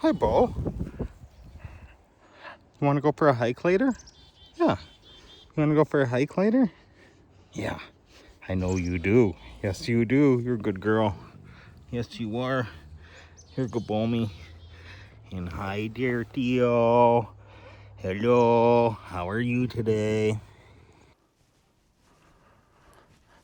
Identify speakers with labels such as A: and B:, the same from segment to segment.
A: Hi, Bo. You want to go for a hike later? Yeah. You want to go for a hike later? Yeah. I know you do. Yes, you do. You're a good girl. Yes, you are. Here, go, Bomi. And hi, dear Theo. Hello. How are you today?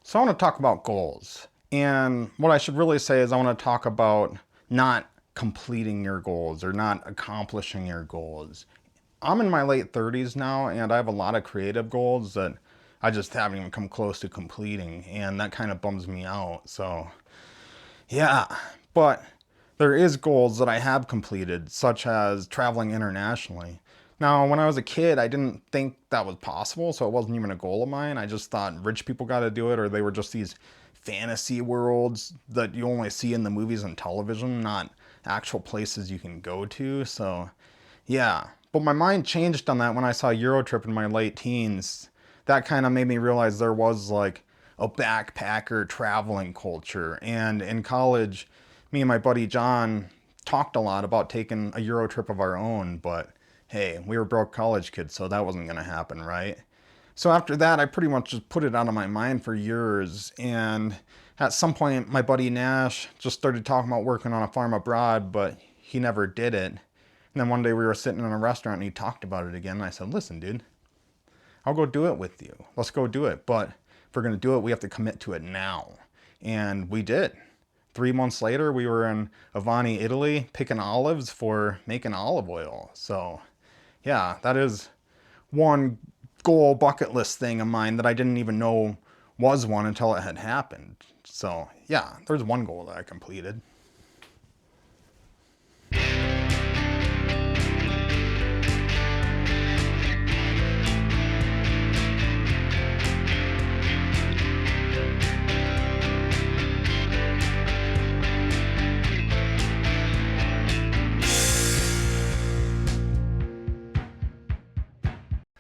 A: So I want to talk about goals. And what I should really say is I want to talk about not completing your goals or not accomplishing your goals. I'm in my late 30s now and I have a lot of creative goals that I just haven't even come close to completing, and that kind of bums me out. So, yeah, but there is goals that I have completed, such as traveling internationally. Now, when I was a kid, I didn't think that was possible, so it wasn't even a goal of mine. I just thought rich people got to do it, or they were just these fantasy worlds that you only see in the movies and television, not actual places you can go to. So, yeah. But my mind changed on that when I saw Eurotrip in my late teens. That kind of made me realize there was like a backpacker traveling culture. And in college, me and my buddy John talked a lot about taking a Euro trip of our own, but hey, we were broke college kids, so that wasn't going to happen, right? So after that, I pretty much just put it out of my mind for years. And at some point, my buddy Nash just started talking about working on a farm abroad, but he never did it. And then one day we were sitting in a restaurant and he talked about it again. And I said, listen, dude, I'll go do it with you. Let's go do it. But if we're going to do it, we have to commit to it now. And we did. 3 months later, we were in Avani, Italy, picking olives for making olive oil. So, yeah, that is one goal bucket list thing of mine that I didn't even know was one until it had happened. So, yeah, there's one goal that I completed.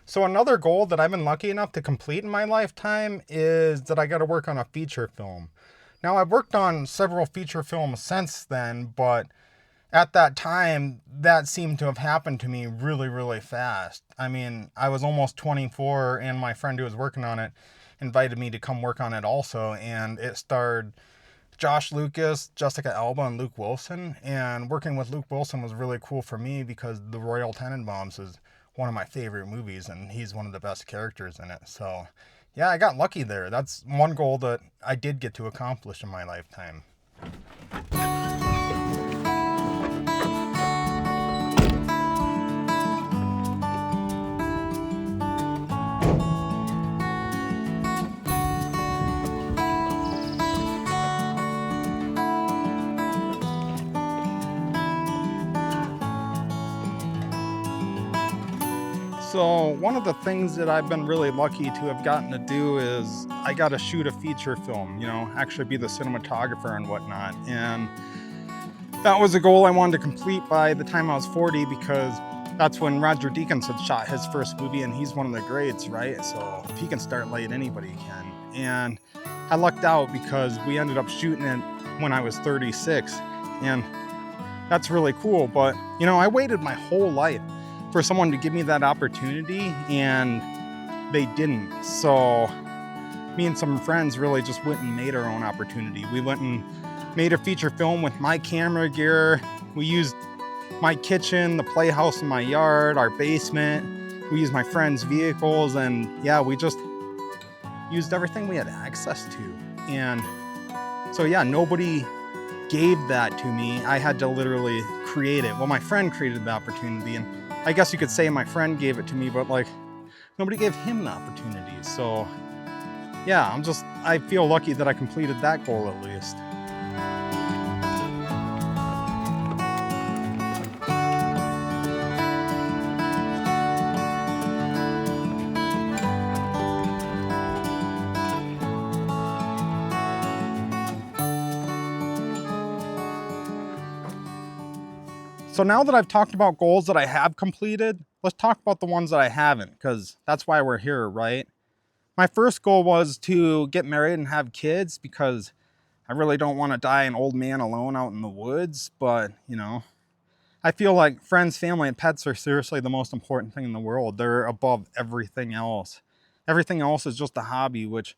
A: So another goal that I've been lucky enough to complete in my lifetime is that I got to work on a feature film. Now I've worked on several feature films since then, but at that time that seemed to have happened to me really, really fast. I mean, I was almost 24 and my friend who was working on it invited me to come work on it also, and it starred Josh Lucas, Jessica Alba, and Luke Wilson. And working with Luke Wilson was really cool for me because The Royal Tenenbaums is one of my favorite movies, and he's one of the best characters in it. So, yeah, I got lucky there. That's one goal that I did get to accomplish in my lifetime. So, one of the things that I've been really lucky to have gotten to do is I got to shoot a feature film, actually be the cinematographer and whatnot. And that was a goal I wanted to complete by the time I was 40 because that's when Roger Deakins had shot his first movie, and he's one of the greats, right? So if he can start late, anybody can. And I lucked out because we ended up shooting it when I was 36, and that's really cool. But, I waited my whole life for someone to give me that opportunity, and they didn't. So me and some friends really just went and made our own opportunity. We went and made a feature film with my camera gear. We used my kitchen, the playhouse in my yard, our basement. We used my friends' vehicles, and yeah, we just used everything we had access to. And so yeah, nobody gave that to me. I had to literally create it. Well, my friend created the opportunity, and I guess you could say my friend gave it to me, but like nobody gave him the opportunity. So yeah, I feel lucky that I completed that goal at least. So now that I've talked about goals that I have completed, let's talk about the ones that I haven't, because that's why we're here, right? My first goal was to get married and have kids because I really don't want to die an old man alone out in the woods, but, I feel like friends, family, and pets are seriously the most important thing in the world. They're above everything else. Everything else is just a hobby, which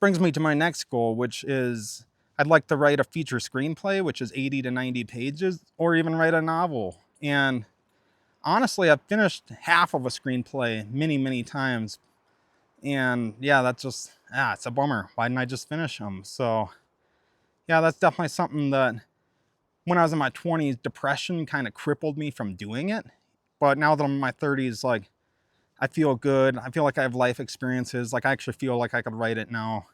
A: brings me to my next goal, which is I'd like to write a feature screenplay, which is 80 to 90 pages, or even write a novel. And honestly, I've finished half of a screenplay many, many times. And yeah, that's just, it's a bummer. Why didn't I just finish them? So yeah, that's definitely something that when I was in my 20s, depression kind of crippled me from doing it. But now that I'm in my 30s, like, I feel good. I feel like I have life experiences. Like, I actually feel like I could write it now.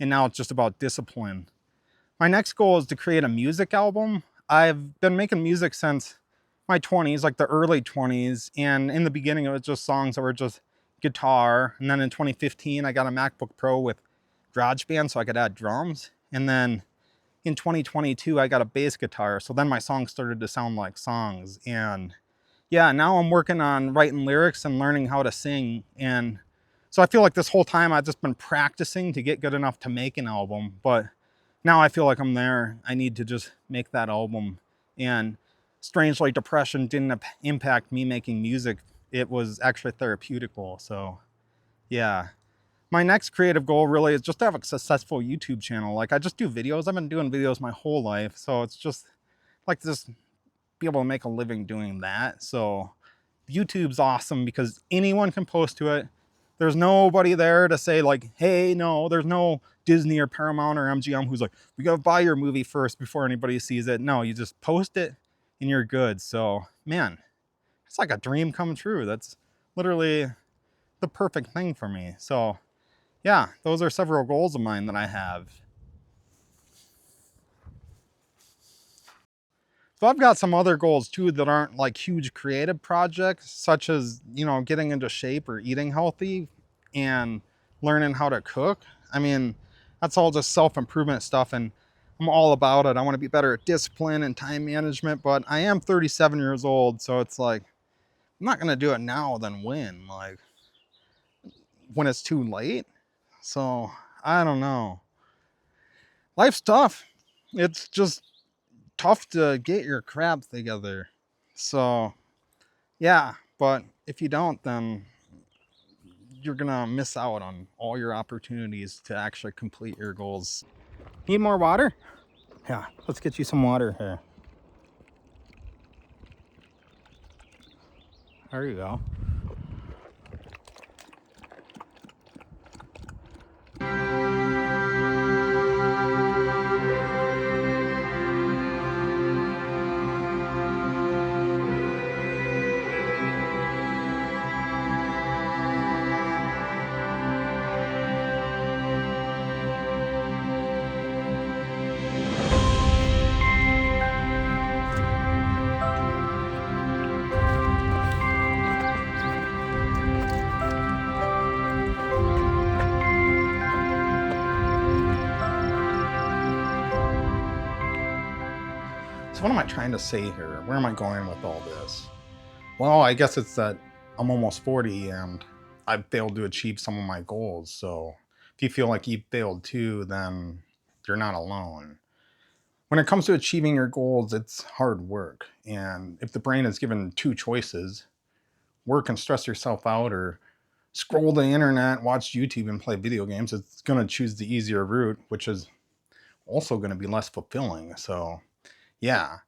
A: And now it's just about discipline. My next goal is to create a music album. I've been making music since my 20s, like the early 20s. And in the beginning, it was just songs that were just guitar. And then in 2015, I got a MacBook Pro with GarageBand so I could add drums. And then in 2022, I got a bass guitar. So then my songs started to sound like songs. And yeah, now I'm working on writing lyrics and learning how to sing. And so I feel like this whole time I've just been practicing to get good enough to make an album. But now I feel like I'm there. I need to just make that album. And strangely, depression didn't impact me making music. It was actually therapeutical. So yeah. My next creative goal really is just to have a successful YouTube channel. Like, I just do videos. I've been doing videos my whole life. So it's just like just be able to make a living doing that. So YouTube's awesome because anyone can post to it. There's nobody there to say like, hey, no, there's no Disney or Paramount or MGM who's like, we gotta buy your movie first before anybody sees it. No, you just post it and you're good. So man, it's like a dream come true. That's literally the perfect thing for me. So yeah, those are several goals of mine that I have. So I've got some other goals too that aren't like huge creative projects, such as, getting into shape or eating healthy and learning how to cook. I mean, that's all just self-improvement stuff and I'm all about it. I want to be better at discipline and time management, but I am 37 years old, so it's like I'm not going to do it now then when? Like when it's too late? So, I don't know. Life's tough. It's just tough to get your crap together. So, yeah, but if you don't, then you're gonna miss out on all your opportunities to actually complete your goals. Need more water? Yeah, let's get you some water here. There you go. So what am I trying to say here? Where am I going with all this? Well, I guess it's that I'm almost 40 and I've failed to achieve some of my goals. So if you feel like you failed too, then you're not alone. When it comes to achieving your goals, it's hard work. And if the brain is given two choices, work and stress yourself out, or scroll the internet, watch YouTube, and play video games, it's going to choose the easier route, which is also going to be less fulfilling. So, yeah,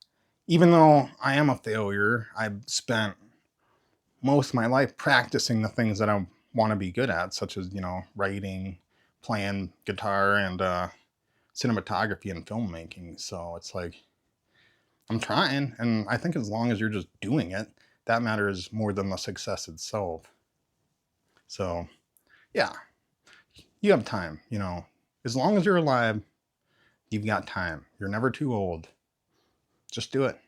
A: even though I am a failure, I've spent most of my life practicing the things that I want to be good at, such as, writing, playing guitar, and cinematography and filmmaking. So it's like, I'm trying, and I think as long as you're just doing it, that matters more than the success itself. So, yeah, you have time, As long as you're alive, you've got time. You're never too old. Just do it.